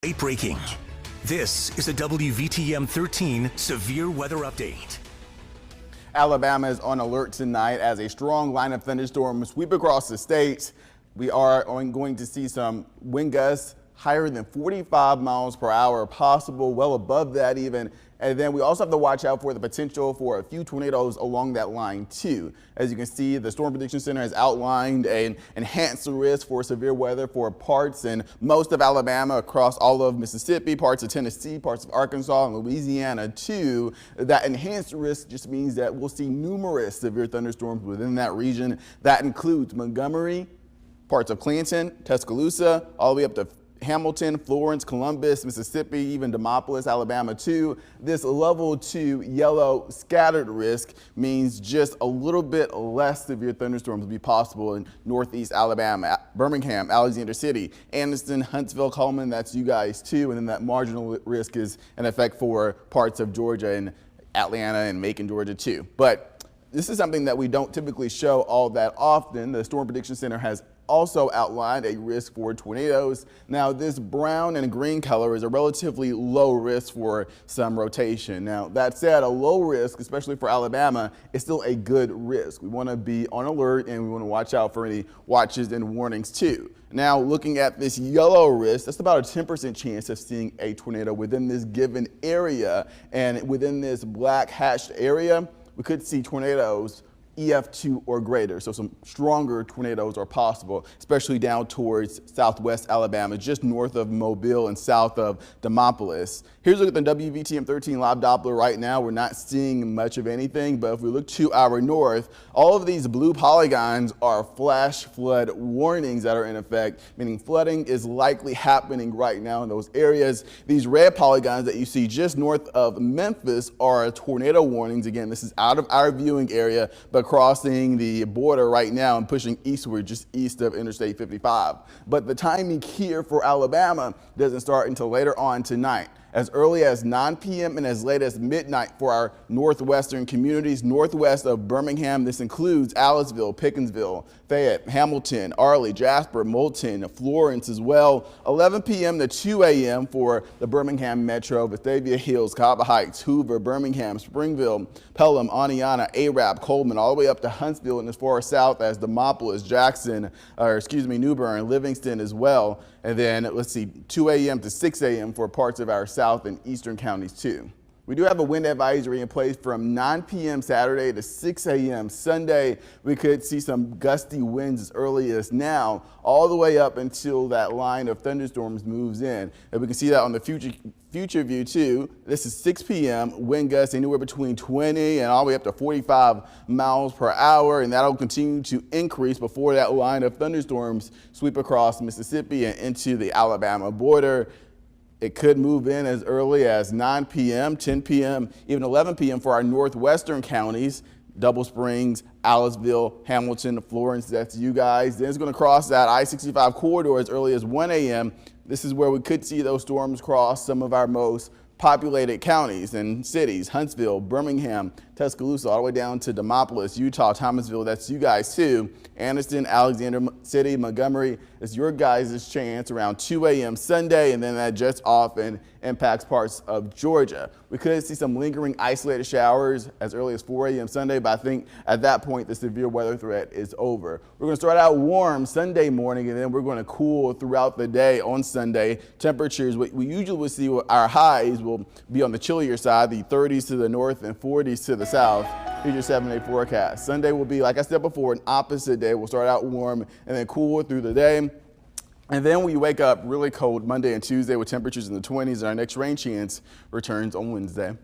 Late breaking. This is a WVTM 13 severe weather update. Alabama is on alert tonight as a strong line of thunderstorms sweep across the state. We are going to see some wind gusts higher than 45 miles per hour possible, well above that even. And then we also have to watch out for the potential for a few tornadoes along that line too. As you can see, the Storm Prediction Center has outlined an enhanced risk for severe weather for parts and most of Alabama, across all of Mississippi, parts of Tennessee, parts of Arkansas and Louisiana too. That enhanced risk just means that we'll see numerous severe thunderstorms within that region. That includes Montgomery, parts of Clanton, Tuscaloosa, all the way up to Hamilton, Florence, Columbus, Mississippi, even Demopolis, Alabama too. This level 2 yellow scattered risk means just a little bit less severe thunderstorms will be possible in northeast Alabama, Birmingham, Alexander City, Anniston, Huntsville, Coleman, that's you guys too. And then that marginal risk is in effect for parts of Georgia and Atlanta and Macon, Georgia too. But this is something that we don't typically show all that often. The Storm Prediction Center has also outlined a risk for tornadoes. Now, this brown and green color is a relatively low risk for some rotation. Now, that said, a low risk, especially for Alabama, is still a good risk. We want to be on alert and we want to watch out for any watches and warnings too. Now, looking at this yellow risk, that's about a 10% chance of seeing a tornado within this given area. And within this black hatched area, we could see tornadoes EF2 or greater, so some stronger tornadoes are possible, especially down towards southwest Alabama, just north of Mobile and south of Demopolis. Here's a look at the WVTM 13 live Doppler right now. We're not seeing much of anything, but if we look to our north, all of these blue polygons are flash flood warnings that are in effect, meaning flooding is likely happening right now in those areas. These red polygons that you see just north of Memphis are tornado warnings. Again, this is out of our viewing area, but crossing the border right now and pushing eastward just east of Interstate 55. But the timing here for Alabama doesn't start until later on tonight, as early as 9 p.m. and as late as midnight for our northwestern communities northwest of Birmingham. This includes Aliceville, Pickensville, Fayette, Hamilton, Arley, Jasper, Moulton, Florence as well. 11 p.m. to 2 a.m. for the Birmingham Metro, Batavia Hills, Cobb Heights, Hoover, Birmingham, Springville, Pelham, Oneonta, Arab, Coleman, all the way up to Huntsville and as far south as Demopolis, Jackson, New Bern, Livingston as well. And then let's see, 2 a.m. to 6 a.m. for parts of our south and eastern counties too. We do have a wind advisory in place from 9 p.m. Saturday to 6 a.m. Sunday. We could see some gusty winds as early as now, all the way up until that line of thunderstorms moves in. And we can see that on the future view too. This is 6 p.m. Wind gusts anywhere between 20 and all the way up to 45 miles per hour, and that'll continue to increase before that line of thunderstorms sweep across Mississippi and into the Alabama border. It could move in as early as 9 p.m., 10 p.m., even 11 p.m. for our northwestern counties, Double Springs, Aliceville, Hamilton, Florence, that's you guys. Then it's going to cross that I-65 corridor as early as 1 a.m. This is where we could see those storms cross some of our most populated counties and cities, Huntsville, Birmingham, Tuscaloosa, all the way down to Demopolis, Utah, Thomasville, that's you guys too. Anniston, Alexander City, Montgomery, it's your guys' chance around 2 a.m. Sunday, and then that jets off and impacts parts of Georgia. We could see some lingering isolated showers as early as 4 a.m. Sunday, but I think at that point the severe weather threat is over. We're going to start out warm Sunday morning, and then we're going to cool throughout the day on Sunday. Temperatures, we usually will see our highs will be on the chillier side, the 30s to the north and 40s to the south. Here's your 7-day forecast. Sunday will be, like I said before, an opposite day. We'll start out warm and then cool through the day. And then we wake up really cold Monday and Tuesday with temperatures in the 20s, and our next rain chance returns on Wednesday.